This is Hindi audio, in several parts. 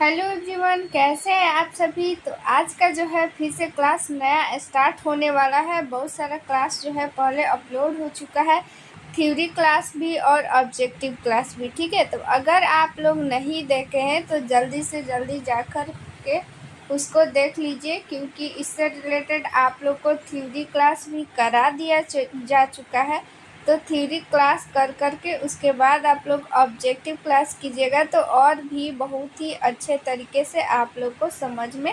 हेलो एवरीवन, कैसे हैं आप सभी। तो आज का जो है फिर से क्लास नया स्टार्ट होने वाला है। बहुत सारा क्लास जो है पहले अपलोड हो चुका है, थ्योरी क्लास भी और ऑब्जेक्टिव क्लास भी। ठीक है, तो अगर आप लोग नहीं देखे हैं तो जल्दी से जल्दी जाकर के उसको देख लीजिए, क्योंकि इससे रिलेटेड आप लोग को थ्योरी क्लास भी करा दिया जा चुका है। तो थ्योरी क्लास कर करके उसके बाद आप लोग ऑब्जेक्टिव क्लास कीजिएगा तो और भी बहुत ही अच्छे तरीके से आप लोग को समझ में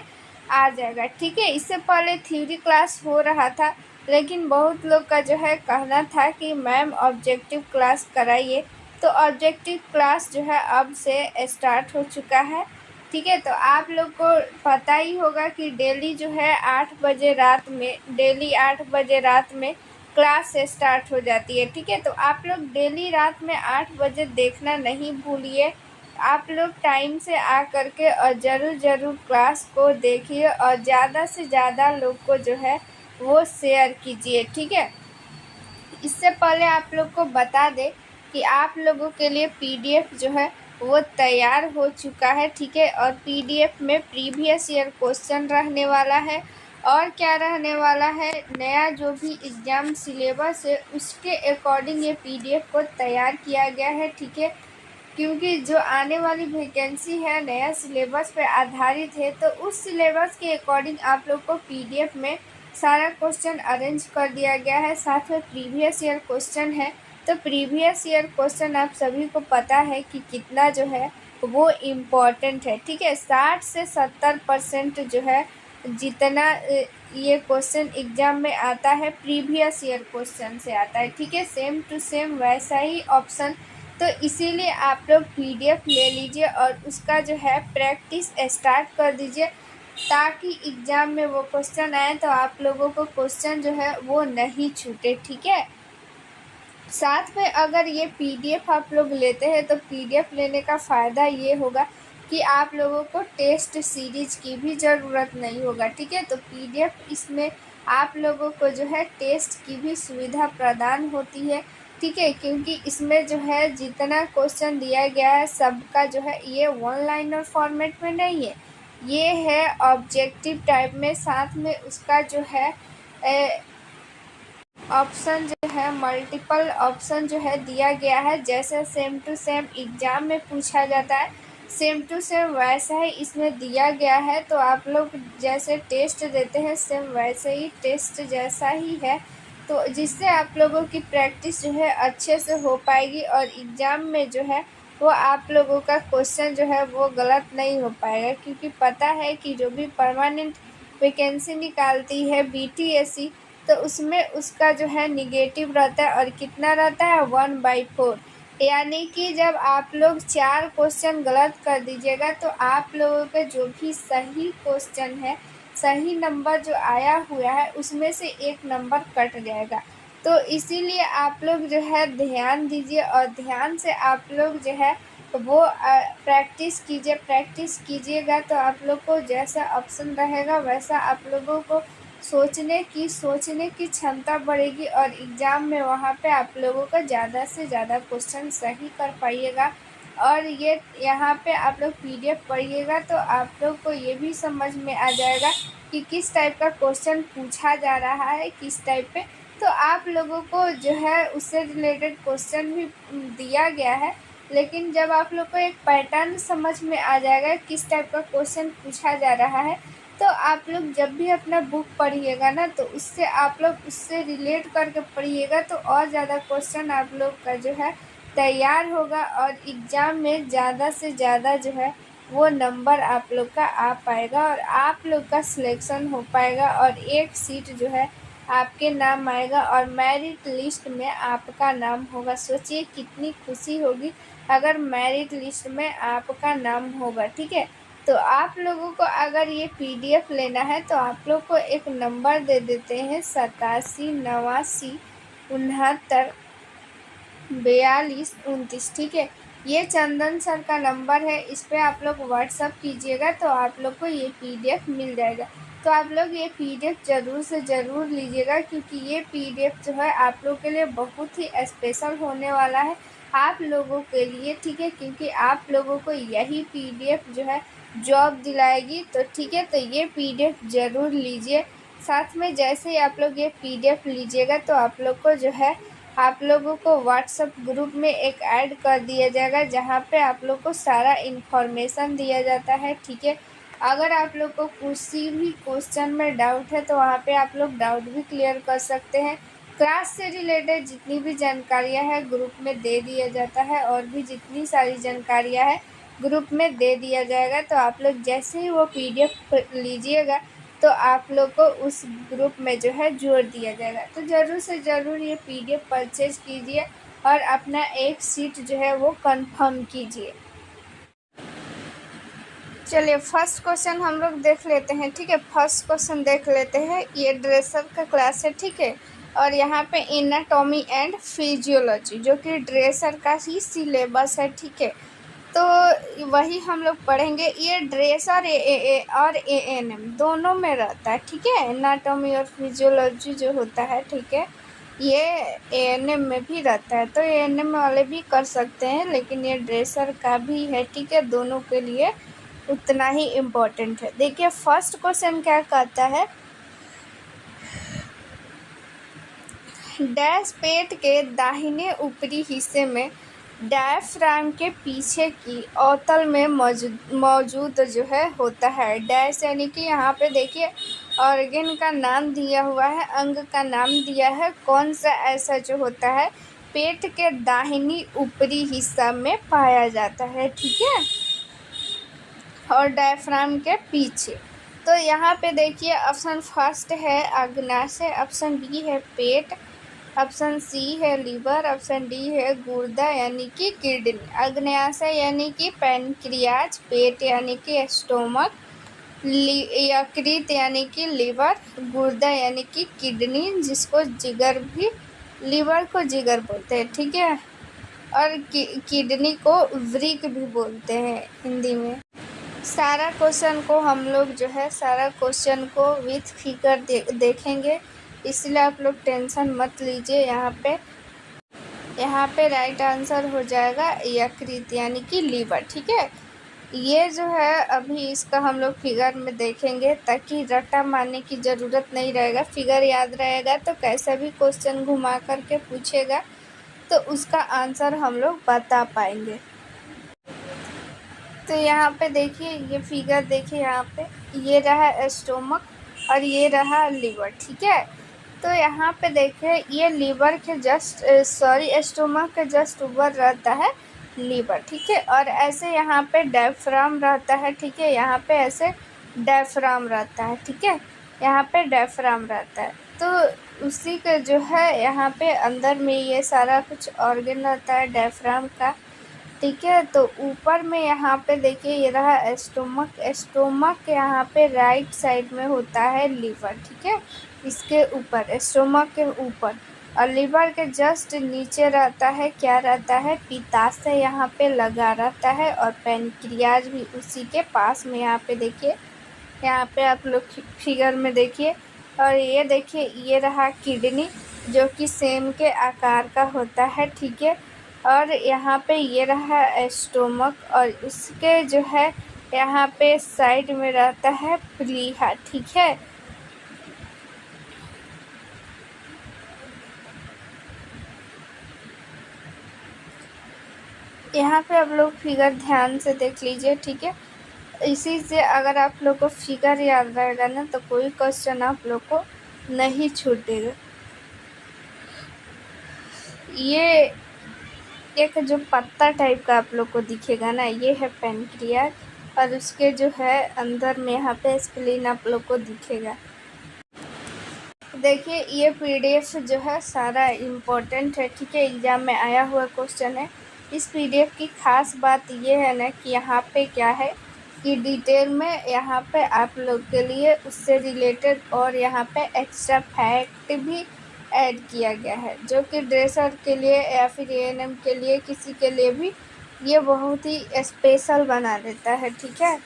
आ जाएगा। ठीक है, इससे पहले थ्योरी क्लास हो रहा था, लेकिन बहुत लोग का जो है कहना था कि मैम ऑब्जेक्टिव क्लास कराइए। तो ऑब्जेक्टिव क्लास जो है अब से स्टार्ट हो चुका है। ठीक है, तो आप लोग को पता ही होगा कि डेली जो है 8 बजे रात में क्लास स्टार्ट हो जाती है। ठीक है, तो आप लोग डेली रात में 8 बजे देखना नहीं भूलिए। आप लोग टाइम से आ करके और ज़रूर क्लास को देखिए और ज़्यादा से ज़्यादा लोग को जो है वो शेयर कीजिए। ठीक है, इससे पहले आप लोग को बता दें कि आप लोगों के लिए पीडीएफ जो है वो तैयार हो चुका है। ठीक है, और पीडीएफ में प्रीवियस ईयर क्वेश्चन रहने वाला है और क्या रहने वाला है, नया जो भी एग्ज़ाम सिलेबस है उसके अकॉर्डिंग ये पीडीएफ को तैयार किया गया है। ठीक है, क्योंकि जो आने वाली वैकेंसी है नया सिलेबस पे आधारित है, तो उस सिलेबस के अकॉर्डिंग आप लोग को पीडीएफ में सारा क्वेश्चन अरेंज कर दिया गया है। साथ में प्रीवियस ईयर क्वेश्चन है, तो प्रीवियस ईयर क्वेश्चन आप सभी को पता है कि कितना जो है वो इम्पोर्टेंट है। ठीक है, 60 से 70% जो है जितना ये क्वेश्चन एग्जाम में आता है प्रीवियस ईयर क्वेश्चन से आता है। ठीक है, सेम टू सेम वैसा ही ऑप्शन। तो इसीलिए आप लोग पीडीएफ ले लीजिए और उसका जो है प्रैक्टिस स्टार्ट कर दीजिए, ताकि एग्ज़ाम में वो क्वेश्चन आए तो आप लोगों को क्वेश्चन जो है वो नहीं छूटे। ठीक है, साथ में अगर ये पीडीएफ आप लोग लेते हैं तो पीडीएफ लेने का फ़ायदा ये होगा कि आप लोगों को टेस्ट सीरीज की भी ज़रूरत नहीं होगा। ठीक है, तो पीडीएफ इसमें आप लोगों को जो है टेस्ट की भी सुविधा प्रदान होती है। ठीक है, क्योंकि इसमें जो है जितना क्वेश्चन दिया गया है सबका जो है ये वन लाइनर फॉर्मेट में नहीं है, ये है ऑब्जेक्टिव टाइप में। साथ में उसका जो है ऑप्शन जो है मल्टीपल ऑप्शन जो है दिया गया है। जैसे सेम टू सेम एग्ज़ाम में पूछा जाता है, सेम टू सेम वैसा ही इसमें दिया गया है। तो आप लोग जैसे टेस्ट देते हैं सेम वैसे ही टेस्ट जैसा ही है, तो जिससे आप लोगों की प्रैक्टिस जो है अच्छे से हो पाएगी और एग्ज़ाम में जो है वो आप लोगों का क्वेश्चन जो है वो गलत नहीं हो पाएगा। क्योंकि पता है कि जो भी परमानेंट वैकेंसी निकालती है बीटीएससी, तो उसमें उसका जो है निगेटिव रहता है और कितना रहता है 1/4। यानी कि जब आप लोग 4 क्वेश्चन गलत कर दीजिएगा तो आप लोगों के जो भी सही क्वेश्चन है, सही नंबर जो आया हुआ है उसमें से 1 नंबर कट जाएगा। तो इसीलिए आप लोग जो है ध्यान दीजिए और ध्यान से आप लोग जो है वो प्रैक्टिस कीजिए। प्रैक्टिस कीजिएगा तो आप लोग को जैसा ऑप्शन रहेगा वैसा आप लोगों को सोचने की क्षमता बढ़ेगी और एग्ज़ाम में वहाँ पे आप लोगों का ज़्यादा से ज़्यादा क्वेश्चन सही कर पाइएगा। और ये यहाँ पे आप लोग पीडीएफ पढ़िएगा तो आप लोग को ये भी समझ में आ जाएगा कि किस टाइप का क्वेश्चन पूछा जा रहा है, किस टाइप पे। तो आप लोगों को जो है उससे रिलेटेड क्वेश्चन भी दिया गया है, लेकिन जब आप लोग को एक पैटर्न समझ में आ जाएगा किस टाइप का क्वेश्चन पूछा जा रहा है, तो आप लोग जब भी अपना बुक पढ़िएगा ना तो उससे आप लोग उससे रिलेट करके पढ़िएगा तो और ज़्यादा क्वेश्चन आप लोग का जो है तैयार होगा और एग्ज़ाम में ज़्यादा से ज़्यादा जो है वो नंबर आप लोग का आ पाएगा और आप लोग का सिलेक्शन हो पाएगा और एक सीट जो है आपके नाम आएगा और मेरिट लिस्ट में आपका नाम होगा। सोचिए कितनी खुशी होगी अगर मेरिट लिस्ट में आपका नाम होगा। ठीक है, तो आप लोगों को अगर ये पीडीएफ लेना है तो आप लोग को एक नंबर दे देते हैं 87 89 69 42 29। ठीक है, ये चंदन सर का नंबर है, इस पर आप लोग व्हाट्सअप कीजिएगा तो आप लोग को ये पीडीएफ मिल जाएगा। तो आप लोग ये पीडीएफ ज़रूर से ज़रूर लीजिएगा, क्योंकि ये पीडीएफ जो है आप लोग के लिए बहुत ही स्पेशल होने वाला है। आप लोगों के लिए, ठीक है, क्योंकि आप लोगों को यही पीडीएफ जो है जॉब दिलाएगी। तो ठीक है, तो ये पीडीएफ ज़रूर लीजिए। साथ में जैसे ही आप लोग ये पीडीएफ लीजिएगा तो आप लोग को जो है, आप लोगों को व्हाट्सएप ग्रुप में एक ऐड कर दिया जाएगा, जहाँ पे आप लोग को सारा इन्फॉर्मेशन दिया जाता है, ठीक है। अगर आप लोग को किसी भी क्वेश्चन में डाउट है तो वहाँ पे आप लोग डाउट भी क्लियर कर सकते हैं। क्लास से रिलेटेड जितनी भी जानकारियाँ हैं ग्रुप में दे दिया जाता है, और भी जितनी सारी जानकारियाँ हैं ग्रुप में दे दिया जाएगा। तो आप लोग जैसे ही वो पीडीएफ लीजिएगा तो आप लोग को उस ग्रुप में जो है जोड़ दिया जाएगा। तो ज़रूर से ज़रूर ये पीडीएफ परचेज कीजिए और अपना एक सीट जो है वो कंफर्म कीजिए। चलिए फर्स्ट क्वेश्चन हम लोग देख लेते हैं, ठीक है। फर्स्ट क्वेश्चन देख लेते हैं। ये ड्रेसर का क्लास है, ठीक है, और यहाँ पे एनाटॉमी एंड फिजियोलॉजी जो कि ड्रेसर का ही सिलेबस है, ठीक है। तो वही हम लोग पढ़ेंगे। ये ड्रेसर और एएनएम दोनों में रहता है, ठीक है। एनाटॉमी और फिजियोलॉजी जो होता है, ठीक है, ये एएनएम में भी रहता है। तो एएनएम वाले भी कर सकते हैं, लेकिन ये ड्रेसर का भी है, ठीक है। दोनों के लिए उतना ही इम्पोर्टेंट है। देखिए फर्स्ट क्वेश्चन क्या कहता है, डैश पेट के दाहिने ऊपरी हिस्से में डायफ्राम के पीछे की अवतल में मौजूद जो है होता है। डैश यानी कि यहाँ पे देखिए ऑर्गन का नाम दिया हुआ है, अंग का नाम दिया है, कौन सा ऐसा जो होता है पेट के दाहिनी ऊपरी हिस्सा में पाया जाता है, ठीक है, और डायफ्राम के पीछे। तो यहाँ पे देखिए ऑप्शन फर्स्ट है अग्नाशय, ऑप्शन बी है पेट, ऑप्शन सी है लीवर, ऑप्शन डी है गुर्दा यानी कि किडनी। अग्नाशय यानी कि पैनक्रियाज, पेट यानी कि स्टोमक, यकृत यानी कि लीवर, गुर्दा यानी कि किडनी, जिसको जिगर भी, लीवर को जिगर बोलते हैं, ठीक है, और किडनी को वृक्क भी बोलते हैं हिंदी में। सारा क्वेश्चन को हम लोग जो है सारा क्वेश्चन को विथ फिगर देखेंगे, इसलिए आप लोग टेंशन मत लीजिए। यहाँ पे राइट आंसर हो जाएगा यकृत यानी कि लीवर, ठीक है। ये जो है अभी इसका हम लोग फिगर में देखेंगे, ताकि रट्टा मारने की ज़रूरत नहीं रहेगा। फिगर याद रहेगा तो कैसा भी क्वेश्चन घुमा करके पूछेगा तो उसका आंसर हम लोग बता पाएंगे। तो यहाँ पे देखिए ये फिगर देखिए, यहाँ पे ये रहा स्टोमक और ये रहा लीवर, ठीक है। तो यहाँ पे देखिए ये लीवर के स्टोमक के जस्ट ऊपर रहता है लीवर, ठीक है, और ऐसे यहाँ पे डायफ्राम रहता है, ठीक है, यहाँ पे ऐसे डायफ्राम रहता है, ठीक है, यहाँ पे डायफ्राम रहता है। तो उसी के जो है यहाँ पे अंदर में ये सारा कुछ ऑर्गन रहता है डायफ्राम का, ठीक है। तो ऊपर में यहाँ पे देखिए ये रहा स्टोमक, स्टोमक यहाँ पे राइट साइड में होता है लीवर, ठीक है, इसके ऊपर स्टोमक के ऊपर, और लीवर के जस्ट नीचे रहता है क्या रहता है पित्ताशय यहाँ पे लगा रहता है, और पैनक्रियाज भी उसी के पास में यहाँ पे देखिए, यहाँ पे आप लोग फिगर में देखिए। और ये देखिए ये रहा किडनी जो कि सेम के आकार का होता है, ठीक है, और यहाँ पे ये रहा स्टोमक, और उसके जो है यहाँ पे साइड में रहता है प्लीहा, ठीक है। यहाँ पे आप लोग फिगर ध्यान से देख लीजिए, ठीक है। इसी से अगर आप लोग को फिगर याद रहेगा ना तो कोई क्वेश्चन आप लोग को नहीं छूटेगा। ये एक जो पत्ता टाइप का आप लोग को दिखेगा ना, ये है पैनक्रियाज, और उसके जो है अंदर में यहाँ पे स्प्लीन आप लोग को दिखेगा। देखिए ये पीडीएफ जो है सारा इम्पोर्टेंट है, ठीक है, एग्ज़ाम में आया हुआ क्वेश्चन है। इस पीडीएफ की खास बात ये है ना कि यहाँ पे क्या है कि डिटेल में यहाँ पे आप लोग के लिए उससे रिलेटेड और यहाँ पे एक्स्ट्रा फैक्ट भी ऐड किया गया है, जो कि ड्रेसर के लिए या फिर एएनएम के लिए किसी के लिए भी ये बहुत ही स्पेशल बना देता है, ठीक है।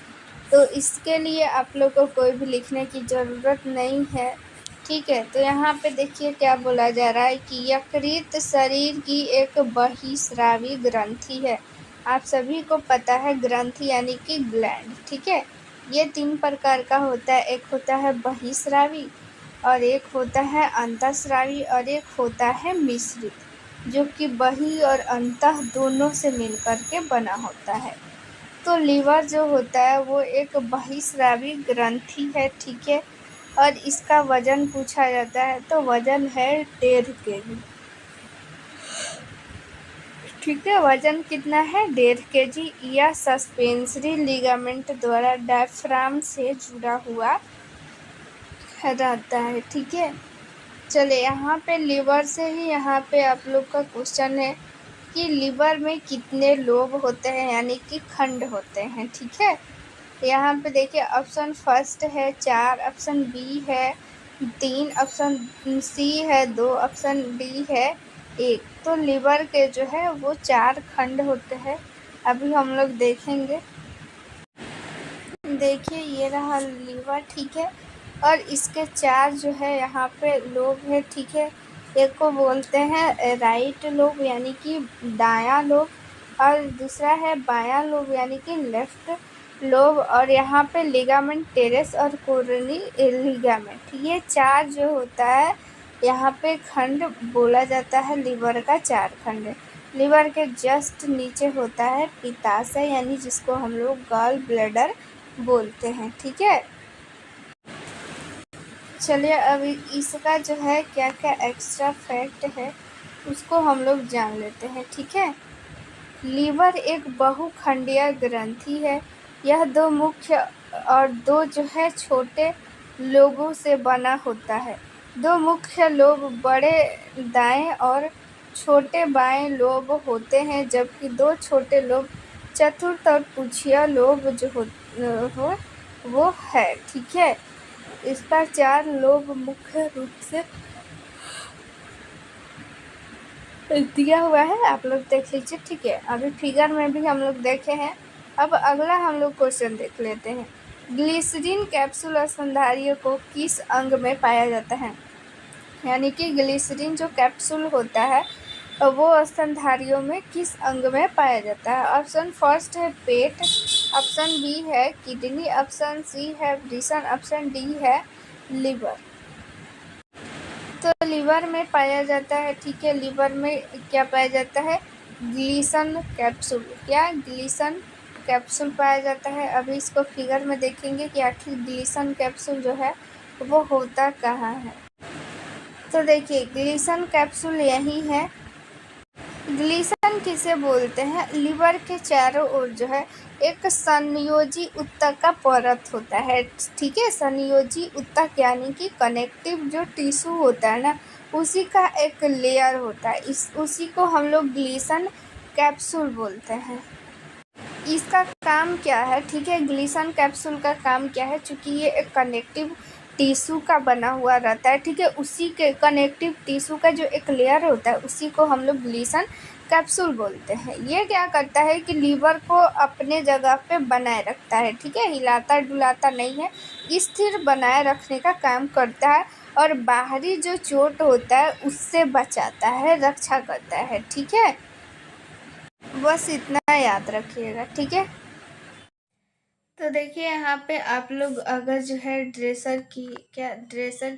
तो इसके लिए आप लोग को कोई भी लिखने की ज़रूरत नहीं है, ठीक है। तो यहाँ पे देखिए क्या बोला जा रहा है कि यकृत शरीर की एक बहिस्रावी ग्रंथि है। आप सभी को पता है ग्रंथि यानी कि ग्लैंड, ठीक है। ये 3 प्रकार का होता है, एक होता है बहिस्रावी और एक होता है अंतःस्रावी और एक होता है मिश्रित, जो कि बहि और अंतः दोनों से मिलकर के बना होता है। तो लीवर जो होता है वो एक बहिस्रावी ग्रंथि है, ठीक है। और इसका वजन पूछा जाता है तो वजन है 1.5 kg, ठीक है। वजन कितना है? 1.5 kg। यह सस्पेंसरी लिगामेंट द्वारा डायफ्राम से जुड़ा हुआ रहता है, ठीक है। चलिए यहाँ पे लिवर से ही यहाँ पे आप लोग का क्वेश्चन है कि लिवर में कितने लोब होते हैं यानी कि खंड होते हैं, ठीक है। यहाँ पे देखिए ऑप्शन फर्स्ट है 4, ऑप्शन बी है 3, ऑप्शन सी है 2, ऑप्शन डी है 1। तो लिवर के जो है वो 4 खंड होते हैं। अभी हम लोग देखेंगे। देखिए ये रहा लीवर, ठीक है। और इसके 4 जो है यहाँ पे लोब है, ठीक है। एक को बोलते हैं राइट लोब यानी कि दायां लोब, और दूसरा है बायां लोब यानी कि लेफ्ट लोब, और यहाँ पे लिगामेंट टेरेस और कोरोनी लिगामेंट, ये 4 जो होता है यहाँ पे खंड बोला जाता है। लिवर का 4 खंड है। लिवर के जस्ट नीचे होता है पित्ताशय यानी जिसको हम लोग गॉल ब्लैडर बोलते हैं, ठीक है। चलिए अभी इसका जो है क्या क्या एक्स्ट्रा फैक्ट है उसको हम लोग जान लेते हैं, ठीक है। लीवर एक बहुखंडीय ग्रंथि है। यह 2 मुख्य और 2 जो है छोटे लोबों से बना होता है। 2 मुख्य लोब बड़े दाएं और छोटे बाएं लोब होते हैं, जबकि 2 छोटे लोब चतुर्थ और पुच्छिया लोब जो हो वो है, ठीक है। इसका 4 लोब मुख्य रूप से दिया हुआ है, आप लोग देख लीजिए, ठीक है। अभी फिगर में भी हम लोग देखे हैं। अब अगला हम लोग क्वेश्चन देख लेते हैं। ग्लिसरीन कैप्सूल स्तनधारियों को किस अंग में पाया जाता है? यानी कि ग्लिसरीन जो कैप्सूल होता है वो स्तनधारियों में किस अंग में पाया जाता है? ऑप्शन फर्स्ट है पेट, ऑप्शन बी है किडनी, ऑप्शन सी है वृषण, ऑप्शन डी है लिवर। तो लिवर में पाया जाता है, ठीक है। लिवर में क्या पाया जाता है? Glisten capsule. क्या? ग्लिसन कैप्सूल पाया जाता है। अभी इसको फिगर में देखेंगे कि आखिर ग्लिसन कैप्सूल जो है वो होता कहाँ है। तो देखिए ग्लिसन कैप्सूल यही है। ग्लिसन किसे बोलते हैं? लिवर के चारों ओर जो है एक संयोजी ऊतक का परत होता है, ठीक है। संयोजी ऊतक यानी कि कनेक्टिव जो टिश्यू होता है ना, उसी का एक लेयर होता है। उसी को हम लोग ग्लिसन कैप्सूल बोलते हैं। इसका काम क्या है, ठीक है। ग्लिसन कैप्सूल का काम क्या है? चूँकि ये एक कनेक्टिव टिश्यू का बना हुआ रहता है, ठीक है। उसी के कनेक्टिव टिश्यू का जो एक लेयर होता है उसी को हम लोग ग्लिसन कैप्सूल बोलते हैं। ये क्या करता है कि लीवर को अपने जगह पे बनाए रखता है, ठीक है। हिलाता डुलाता नहीं है, स्थिर बनाए रखने का काम करता है, और बाहरी जो चोट होता है उससे बचाता है, रक्षा करता है, ठीक है। बस इतना याद रखिएगा, ठीक है। तो देखिए यहाँ पे आप लोग अगर जो है ड्रेसर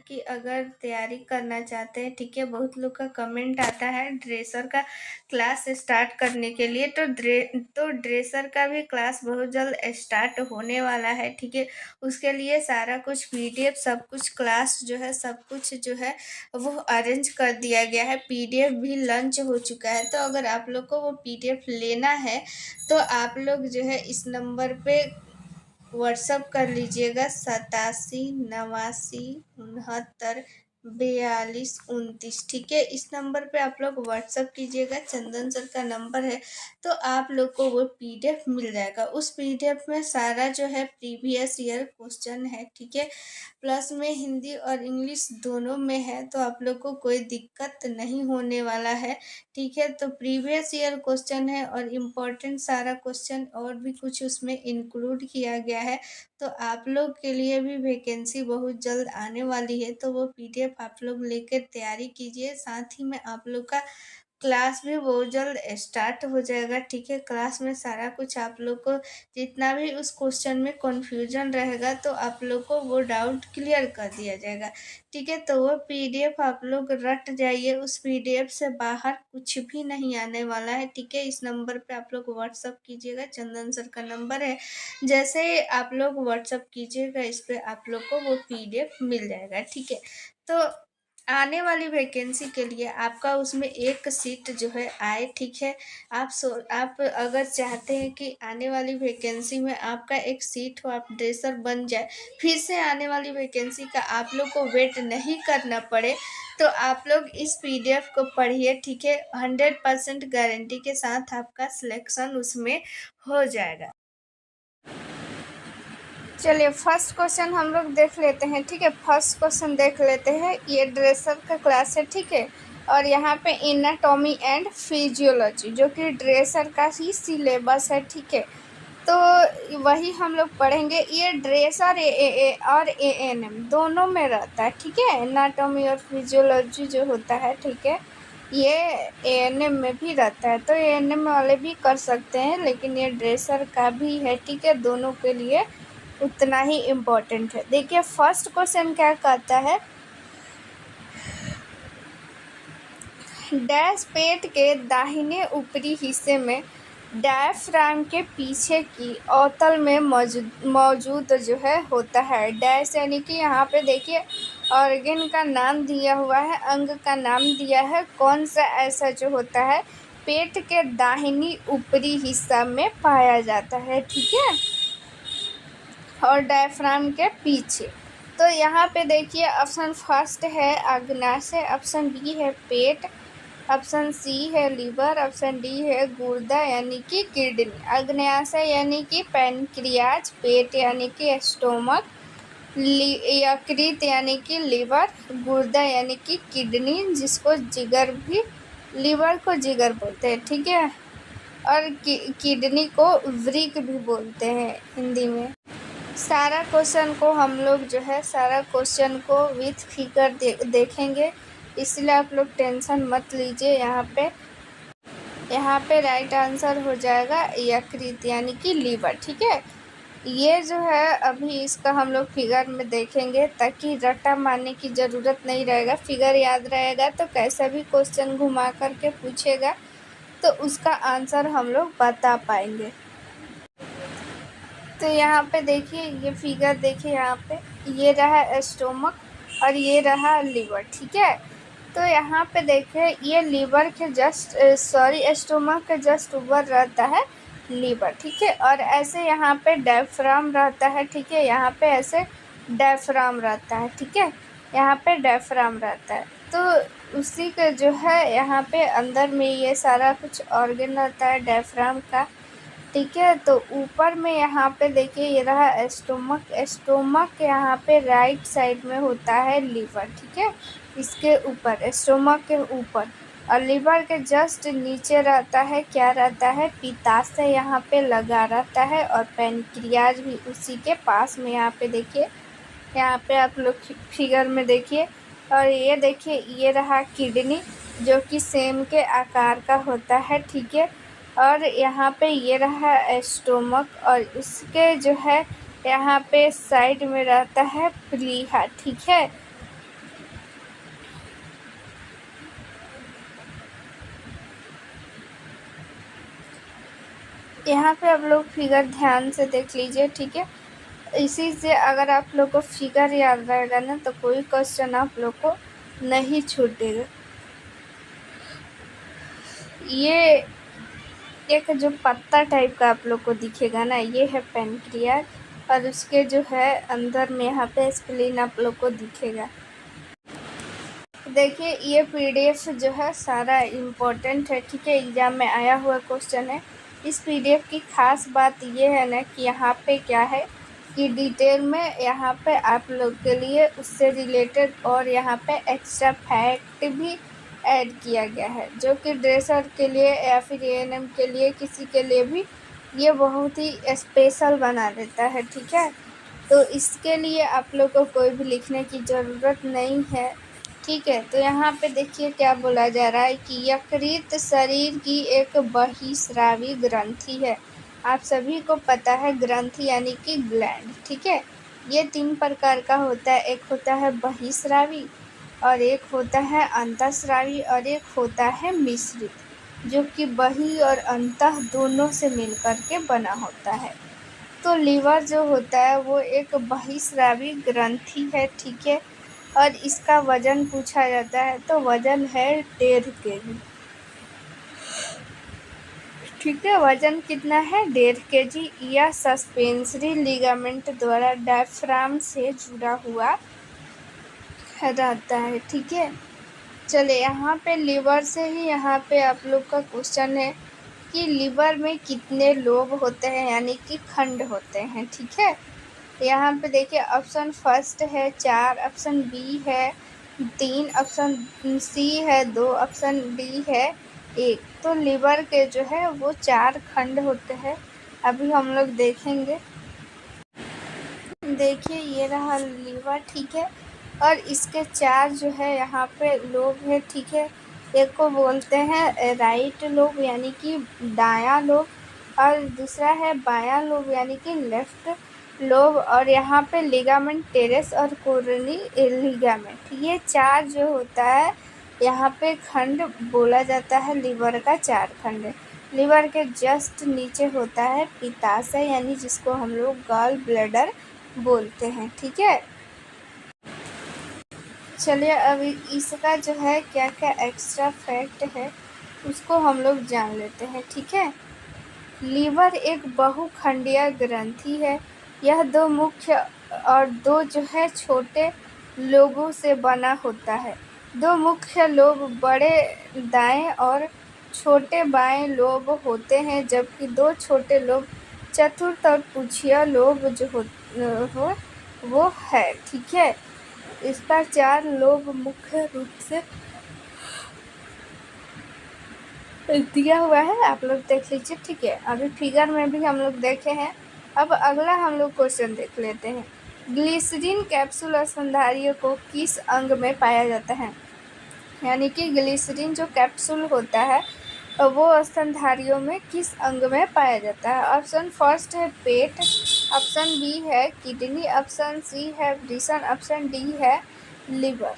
की अगर तैयारी करना चाहते हैं, ठीक है। बहुत लोग का कमेंट आता है ड्रेसर का क्लास स्टार्ट करने के लिए, तो ड्रेसर का भी क्लास बहुत जल्द स्टार्ट होने वाला है, ठीक है। उसके लिए सारा कुछ PDF सब कुछ क्लास जो है सब कुछ जो है वो अरेंज कर दिया गया है। PDF भी लॉन्च हो चुका है। तो अगर आप लोग को वो PDF लेना है तो आप लोग जो है इस नंबर पे व्हाट्सअप कर लीजिएगा 87 89 69 4229, ठीक है। इस नंबर पे आप लोग व्हाट्सअप कीजिएगा, चंदन सर का नंबर है। तो आप लोग को वो पीडीएफ मिल जाएगा। उस पीडीएफ में सारा जो है प्रीवियस ईयर क्वेश्चन है, ठीक है। प्लस में हिंदी और इंग्लिश दोनों में है, तो आप लोग को कोई दिक्कत नहीं होने वाला है, ठीक है। तो प्रीवियस ईयर क्वेश्चन है और इम्पोर्टेंट सारा क्वेश्चन और भी कुछ उसमें इंक्लूड किया गया है। तो आप लोग के लिए भी वैकेंसी बहुत जल्द आने वाली है, तो वो पीडीएफ आप लोग लेकर तैयारी कीजिए। साथ ही में आप लोग का क्लास भी बहुत जल्द स्टार्ट हो जाएगा, ठीक है। क्लास में सारा कुछ आप लोग को जितना भी उस क्वेश्चन में कन्फ्यूजन रहेगा, तो आप लोग को वो डाउट क्लियर कर दिया जाएगा, ठीक है। तो वो पीडीएफ आप लोग रट जाइए, उस पीडीएफ से बाहर कुछ भी नहीं आने वाला है, ठीक है। इस नंबर पे आप लोग व्हाट्सअप कीजिएगा, चंदन सर का नंबर है। जैसे ही आप लोग व्हाट्सअप कीजिएगा, इस पे आप लोग को वो पीडीएफ मिल जाएगा, ठीक है। तो आने वाली वैकेंसी के लिए आपका उसमें एक सीट जो है आए, ठीक है। आप अगर चाहते हैं कि आने वाली वैकेंसी में आपका एक सीट हो, आप ड्रेसर बन जाए, फिर से आने वाली वैकेंसी का आप लोग को वेट नहीं करना पड़े, तो आप लोग इस पीडीएफ को पढ़िए, ठीक है। 100% गारंटी के साथ आपका सिलेक्शन उसमें हो जाएगा। चलिए फर्स्ट क्वेश्चन हम लोग देख लेते हैं, ठीक है। फर्स्ट क्वेश्चन देख लेते हैं। ये ड्रेसर का क्लास है, ठीक है। और यहाँ पे एनाटॉमी एंड फिजियोलॉजी, जो कि ड्रेसर का ही सिलेबस है, ठीक है। तो वही हम लोग पढ़ेंगे। ये ड्रेसर ए और एएनएम दोनों में रहता है, ठीक है। एनाटॉमी और फिजियोलॉजी जो होता है, ठीक है, ये एएनएम में भी रहता है। तो एएनएम वाले भी कर सकते हैं, लेकिन ये ड्रेसर का भी है, ठीक है। दोनों के लिए उतना ही इम्पोर्टेंट है। देखिए फर्स्ट क्वेश्चन क्या कहता है, डैश पेट के दाहिने ऊपरी हिस्से में डायफ्राम के पीछे की अवतल में मौजूद जो है होता है। डैश यानी कि यहाँ पे देखिए ऑर्गन का नाम दिया हुआ है, अंग का नाम दिया है। कौन सा ऐसा जो होता है पेट के दाहिनी ऊपरी हिस्सा में पाया जाता है, ठीक है, और डायफ्राम के पीछे। तो यहाँ पे देखिए ऑप्शन फर्स्ट है अग्नाशय, ऑप्शन बी है पेट, ऑप्शन सी है लीवर, ऑप्शन डी है गुर्दा यानी कि किडनी। अग्नाशय यानी कि पैनक्रियाज, पेट यानी कि स्टोमक, यकृत यानी कि लीवर, गुर्दा यानी कि किडनी, जिसको जिगर भी, लीवर को जिगर बोलते हैं, ठीक है, और किडनी को वृक्क भी बोलते हैं हिंदी में। सारा क्वेश्चन को हम लोग जो है सारा क्वेश्चन को विथ फिगर देखेंगे, इसलिए आप लोग टेंशन मत लीजिए। यहाँ पे राइट आंसर हो जाएगा यकृत यानी कि लीवर, ठीक है। ये जो है अभी इसका हम लोग फिगर में देखेंगे, ताकि रट्टा मारने की ज़रूरत नहीं रहेगा। फिगर याद रहेगा तो कैसा भी क्वेश्चन घुमा करके पूछेगा तो उसका आंसर हम लोग बता पाएंगे। तो यहाँ पे देखिए ये फिगर देखिए, यहाँ पे ये रहा स्टोमक और ये रहा लीवर, ठीक है। तो यहाँ पे देखिए ये लीवर के जस्ट स्टोमक के जस्ट ऊपर रहता है लीवर, ठीक है। और ऐसे यहाँ पे डायफ्राम रहता है, ठीक है। यहाँ पे ऐसे डायफ्राम रहता है, ठीक है। यहाँ पे डायफ्राम रहता है। तो उसी का जो है यहाँ पे अंदर में ये सारा कुछ ऑर्गन रहता है डायफ्राम का, ठीक है। तो ऊपर में यहाँ पे देखिए ये रहा स्टोमक, स्टोमक यहाँ पे राइट साइड में होता है लीवर, ठीक है, इसके ऊपर स्टोमक के ऊपर। और लीवर के जस्ट नीचे रहता है, क्या रहता है, पित्ताशय यहाँ पे लगा रहता है, और पैनक्रियाज भी उसी के पास में। यहाँ पे देखिए, यहाँ पे आप लोग फिगर में देखिए। और ये देखिए ये रहा किडनी, जो कि सेम के आकार का होता है, ठीक है। और यहाँ पे ये रहा स्टोमक, और उसके जो है यहाँ पे साइड में रहता है प्लीहा, ठीक है। यहाँ पे आप लोग फिगर ध्यान से देख लीजिए, ठीक है। इसी से अगर आप लोग को फिगर याद रहेगा ना, तो कोई क्वेश्चन आप लोग को नहीं छूटेगा। ये एक जो पत्ता टाइप का आप लोग को दिखेगा ना, ये है पैनक्रियाज, और उसके जो है अंदर में यहाँ पे स्प्लीन आप लोग को दिखेगा। देखिए ये पीडीएफ जो है सारा इम्पोर्टेंट है, ठीक है, एग्ज़ाम में आया हुआ क्वेश्चन है। इस पीडीएफ की ख़ास बात ये है ना कि यहाँ पे क्या है कि डिटेल में यहाँ पे आप लोग के लिए उससे रिलेटेड और यहाँ पे एक्स्ट्रा फैक्ट भी ऐड किया गया है, जो कि ड्रेसर के लिए या फिर एएनएम के लिए किसी के लिए भी ये बहुत ही स्पेशल बना देता है, ठीक है। तो इसके लिए आप लोग को कोई भी लिखने की ज़रूरत नहीं है, ठीक है। तो यहाँ पे देखिए क्या बोला जा रहा है कि यकृत शरीर की एक बहिस्रावी ग्रंथि है। आप सभी को पता है ग्रंथि यानी कि ग्लैंड, ठीक है। ये 3 प्रकार का होता है, एक होता है बहिस्रावी और एक होता है अंतःस्रावी और एक होता है मिश्रित, जो कि बहि और अंतः दोनों से मिलकर के बना होता है। तो लीवर जो होता है वो एक बहिस्रावी ग्रंथि है, ठीक है। और इसका वजन पूछा जाता है तो वजन है 1.5 kg, ठीक है। वजन कितना है 1.5 kg। यह सस्पेंसरी लिगामेंट द्वारा डायफ्राम से जुड़ा हुआ रहता है, ठीक है। चलिए यहाँ पे लिवर से ही यहाँ पे आप लोग का क्वेश्चन है कि लिवर में कितने लोब होते हैं यानी कि खंड होते हैं, ठीक है। यहाँ पे देखिए ऑप्शन फर्स्ट है 4, ऑप्शन बी है 3, ऑप्शन सी है 2, ऑप्शन डी है 1। तो लिवर के जो है वो 4 खंड होते हैं, अभी हम लोग देखेंगे। देखिए ये रहा लीवर, ठीक है, और इसके 4 जो है यहाँ पे लोब है, ठीक है। एक को बोलते हैं राइट लोब यानी कि दायां लोब, और दूसरा है बायां लोब यानी कि लेफ्ट लोब, और यहाँ पे लिगामेंट टेरेस और कोरोनरी लिगामेंट, ये 4 जो होता है यहाँ पे खंड बोला जाता है। लिवर का 4 खंड। लिवर के जस्ट नीचे होता है पित्ताशय यानी जिसको हम लोग गॉल ब्लैडर बोलते हैं, ठीक है। चलिए अभी इसका जो है क्या क्या एक्स्ट्रा फैक्ट है उसको हम लोग जान लेते हैं, ठीक है। लीवर एक बहुखंडीय ग्रंथि है। यह 2 मुख्य और 2 जो है छोटे लोबों से बना होता है। 2 मुख्य लोब बड़े दाएं और छोटे बाएं लोब होते हैं, जबकि 2 छोटे लोब चतुर्थ और पुच्छिया लोब जो हो वो है, ठीक है। इसका 4 लोब मुख्य रूप से दिया हुआ है, आप लोग देख लीजिए, ठीक है। अभी फिगर में भी हम लोग देखे हैं। अब अगला हम लोग क्वेश्चन देख लेते हैं। ग्लिसरीन कैप्सूल स्तनधारियों को किस अंग में पाया जाता है, यानी कि ग्लिसरीन जो कैप्सूल होता है वो स्तनधारियों में किस अंग में पाया जाता है। ऑप्शन फर्स्ट है पेट, ऑप्शन बी है किडनी, ऑप्शन सी है वृषण, ऑप्शन डी है लिवर।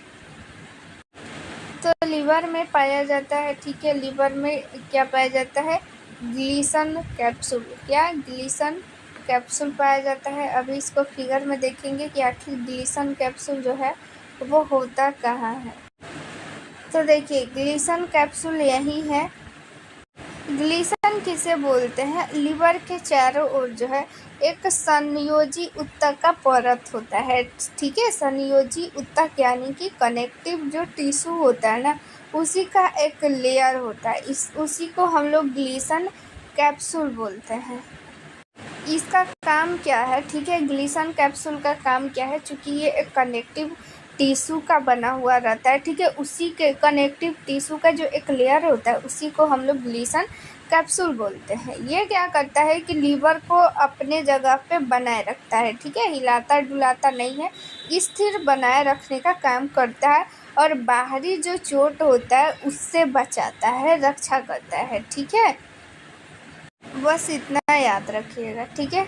तो लिवर में पाया जाता है, ठीक है। लिवर में क्या पाया जाता है, ग्लिसन कैप्सूल, क्या ग्लिसन कैप्सूल पाया जाता है। अभी इसको फिगर में देखेंगे कि आखिर ग्लिसन कैप्सूल जो है वो होता कहाँ है। तो देखिए ग्लिसन कैप्सूल यही है। ग्लिसन किसे बोलते हैं, लिवर के चारों ओर जो है एक संयोजी ऊतक का परत होता है, ठीक है। संयोजी ऊतक यानी कि कनेक्टिव जो टिश्यू होता है ना उसी का एक लेयर होता है, उसी को हम लोग ग्लिसन कैप्सूल बोलते हैं। इसका काम क्या है, ठीक है। ग्लिसन कैप्सूल का काम क्या है, चूँकि ये एक कनेक्टिव टिश्यू का बना हुआ रहता है, ठीक है। उसी के कनेक्टिव टिश्यू का जो एक लेयर होता है उसी को हम लोग ग्लिसन कैप्सूल बोलते हैं। ये क्या करता है कि लीवर को अपने जगह पे बनाए रखता है, ठीक है। हिलाता डुलाता नहीं है, स्थिर बनाए रखने का काम करता है और बाहरी जो चोट होता है उससे बचाता है, रक्षा करता है, ठीक है। बस इतना याद रखिएगा, ठीक है।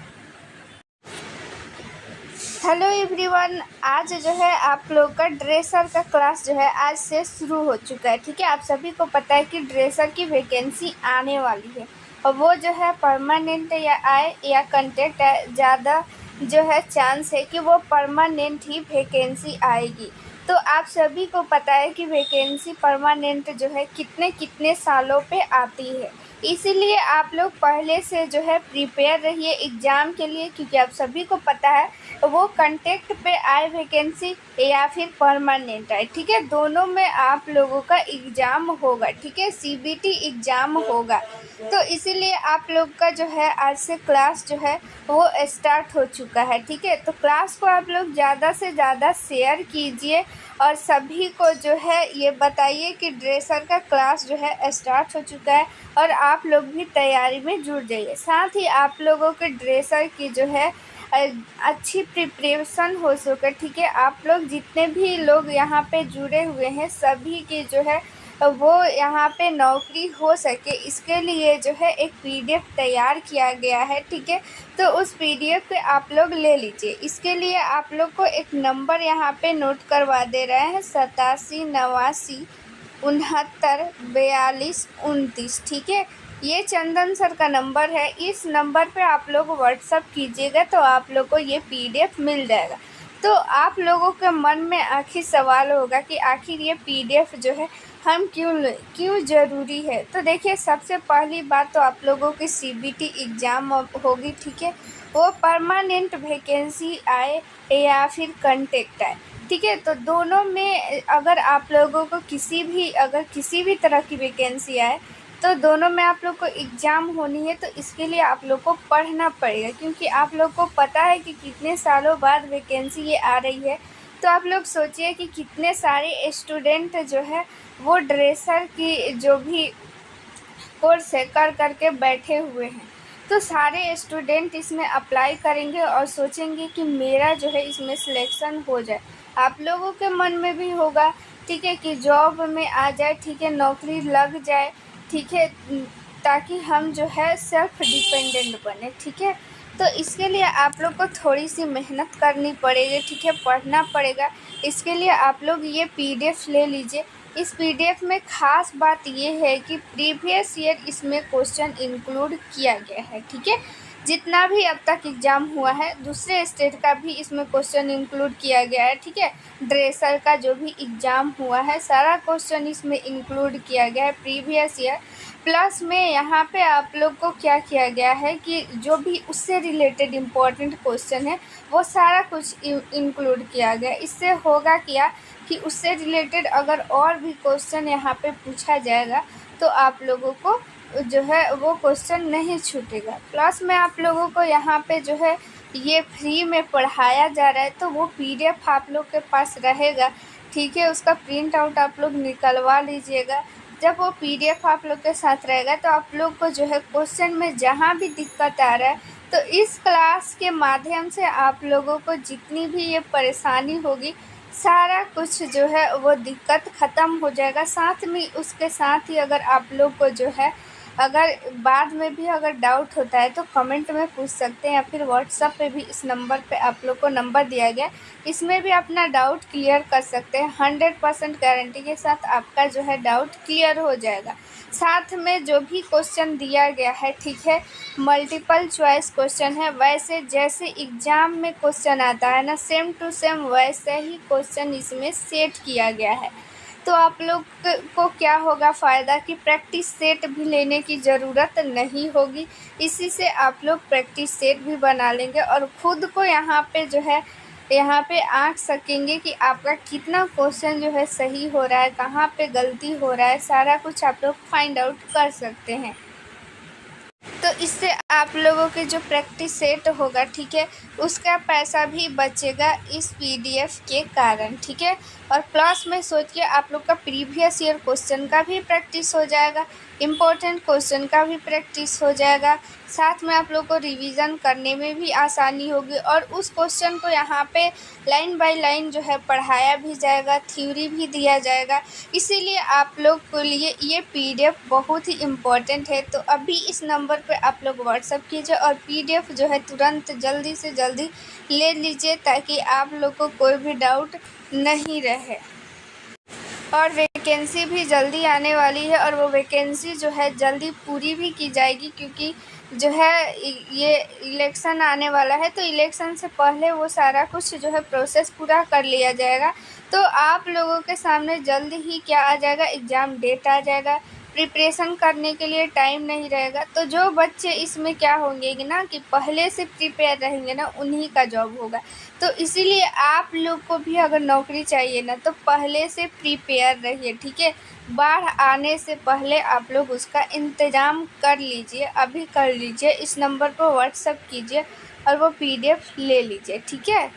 हेलो एवरीवन, आज जो है आप लोग का ड्रेसर का क्लास जो है आज से शुरू हो चुका है, ठीक है। आप सभी को पता है कि ड्रेसर की वैकेंसी आने वाली है और वो जो है परमानेंट या आए या कंटेक्ट है, ज़्यादा जो है चांस है कि वो परमानेंट ही वैकेंसी आएगी। तो आप सभी को पता है कि वैकेंसी परमानेंट जो है कितने कितने सालों पे आती है। इसीलिए आप लोग पहले से जो है प्रिपेयर रहिए एग्ज़ाम के लिए, क्योंकि आप सभी को पता है वो कंटेक्ट पे आए वैकेंसी या फिर परमानेंट आए, ठीक है। दोनों में आप लोगों का एग्ज़ाम होगा, ठीक है, सीबीटी एग्ज़ाम होगा। तो इसीलिए आप लोग का जो है आज से क्लास जो है वो स्टार्ट हो चुका है, ठीक है। तो क्लास को आप लोग ज़्यादा से ज़्यादा शेयर कीजिए और सभी को जो है ये बताइए कि ड्रेसर का क्लास जो है स्टार्ट हो चुका है और आप लोग भी तैयारी में जुट जाइए। साथ ही आप लोगों के ड्रेसर की जो है अच्छी प्रिपरेशन हो सके, ठीक है। आप लोग जितने भी लोग यहाँ पे जुड़े हुए हैं सभी की जो है वो यहाँ पे नौकरी हो सके, इसके लिए जो है एक पीडीएफ तैयार किया गया है, ठीक है। तो उस पीडीएफ पे आप लोग ले लीजिए। इसके लिए आप लोग को एक नंबर यहाँ पे नोट करवा दे रहे हैं 8789694229, ठीक है। ये चंदन सर का नंबर है। इस नंबर पे आप लोग व्हाट्सअप कीजिएगा तो आप लोग को ये पीडीएफ मिल जाएगा। तो आप लोगों के मन में आखिर सवाल होगा कि आखिर ये पीडीएफ जो है हम क्यों ज़रूरी है। तो देखिए, सबसे पहली बात तो आप लोगों की सीबीटी एग्ज़ाम होगी, ठीक है। वो परमानेंट वैकेंसी आए या फिर कंटेक्ट आए, ठीक है। तो दोनों में अगर आप लोगों को किसी भी तरह की वैकेंसी आए तो दोनों में आप लोग को एग्ज़ाम होनी है। तो इसके लिए आप लोग को पढ़ना पड़ेगा, क्योंकि आप लोग को पता है कि कितने सालों बाद वैकेंसी ये आ रही है। तो आप लोग सोचिए कि कितने सारे स्टूडेंट जो है वो ड्रेसर की जो भी कोर्स है कर के बैठे हुए हैं। तो सारे स्टूडेंट इसमें अप्लाई करेंगे और सोचेंगे कि मेरा जो है इसमें सिलेक्शन हो जाए। आप लोगों के मन में भी होगा, ठीक है, कि जॉब में आ जाए, ठीक है, नौकरी लग जाए, ठीक है, ताकि हम जो है सेल्फ डिपेंडेंट बने, ठीक है। तो इसके लिए आप लोग को थोड़ी सी मेहनत करनी पड़ेगी, ठीक है, पढ़ना पड़ेगा। इसके लिए आप लोग ये पीडीएफ ले लीजिए। इस पीडीएफ में ख़ास बात ये है कि प्रीवियस ईयर इसमें क्वेश्चन इंक्लूड किया गया है, ठीक है। जितना भी अब तक एग्ज़ाम हुआ है दूसरे स्टेट का भी इसमें क्वेश्चन इंक्लूड किया गया है, ठीक है। ड्रेसर का जो भी एग्ज़ाम हुआ है सारा क्वेश्चन इसमें इंक्लूड किया गया है प्रीवियस ईयर। प्लस में यहाँ पे आप लोग को क्या किया गया है कि जो भी उससे रिलेटेड इम्पोर्टेंट क्वेश्चन है वो सारा कुछ इंक्लूड किया गया। इससे होगा क्या कि उससे रिलेटेड अगर और भी क्वेश्चन यहाँ पे पूछा जाएगा तो आप लोगों को जो है वो क्वेश्चन नहीं छूटेगा। प्लस में आप लोगों को यहाँ पे जो है ये फ्री में पढ़ाया जा रहा है, तो वो पीडीएफ आप लोग के पास रहेगा, ठीक है। उसका प्रिंट आउट आप लोग निकलवा लीजिएगा। जब वो पीडीएफ आप लोग के साथ रहेगा तो आप लोग को जो है क्वेश्चन में जहाँ भी दिक्कत आ रहा है तो इस क्लास के माध्यम से आप लोगों को जितनी भी ये परेशानी होगी सारा कुछ जो है वो दिक्कत ख़त्म हो जाएगा। साथ में उसके साथ ही अगर आप लोग को जो है अगर बाद में भी अगर डाउट होता है तो कमेंट में पूछ सकते हैं, या फिर व्हाट्सएप पे भी इस नंबर पे आप लोग को नंबर दिया गया, इसमें भी अपना डाउट क्लियर कर सकते हैं। 100% गारंटी के साथ आपका जो है डाउट क्लियर हो जाएगा। साथ में जो भी क्वेश्चन दिया गया है, ठीक है, मल्टीपल चॉइस क्वेश्चन है। वैसे जैसे एग्ज़ाम में क्वेश्चन आता है ना, सेम टू सेम वैसे ही क्वेश्चन इसमें सेट किया गया है। तो आप लोग को क्या होगा फ़ायदा कि प्रैक्टिस सेट भी लेने की ज़रूरत नहीं होगी। इसी से आप लोग प्रैक्टिस सेट भी बना लेंगे और ख़ुद को यहाँ पे आँक सकेंगे कि आपका कितना क्वेश्चन जो है सही हो रहा है, कहाँ पे गलती हो रहा है, सारा कुछ आप लोग फाइंड आउट कर सकते हैं। तो इससे आप लोगों के जो प्रैक्टिस सेट होगा, ठीक है, उसका पैसा भी बचेगा इस पीडीएफ के कारण, ठीक है। और प्लस में सोचिए आप लोग का प्रीवियस ईयर क्वेश्चन का भी प्रैक्टिस हो जाएगा, इम्पोर्टेंट क्वेश्चन का भी प्रैक्टिस हो जाएगा। साथ में आप लोग को रिवीजन करने में भी आसानी होगी और उस क्वेश्चन को यहाँ पे लाइन बाय लाइन जो है पढ़ाया भी जाएगा, थ्योरी भी दिया जाएगा। इसीलिए आप लोग के लिए ये पीडीएफ बहुत ही इम्पोर्टेंट है। तो अभी इस नंबर पे आप लोग व्हाट्सअप कीजिए और पीडीएफ जो है तुरंत जल्दी से जल्दी ले लीजिए, ताकि आप लोग को कोई भी डाउट नहीं रहे। और वैकेंसी भी जल्दी आने वाली है और वो वैकेंसी जो है जल्दी पूरी भी की जाएगी, क्योंकि जो है ये इलेक्शन आने वाला है। तो इलेक्शन से पहले वो सारा कुछ जो है प्रोसेस पूरा कर लिया जाएगा। तो आप लोगों के सामने जल्द ही क्या आ जाएगा, एग्ज़ाम डेट आ जाएगा, प्रिपरेशन करने के लिए टाइम नहीं रहेगा। तो जो बच्चे इसमें क्या होंगे कि ना कि पहले से प्रिपेयर रहेंगे ना, उन्हीं का जॉब होगा। तो इसीलिए आप लोग को भी अगर नौकरी चाहिए ना तो पहले से प्रिपेयर रहिए, ठीक है। बाढ़ आने से पहले आप लोग उसका इंतज़ाम कर लीजिए, अभी कर लीजिए। इस नंबर पर व्हाट्सएप कीजिए और वो PDF ले लीजिए, ठीक है।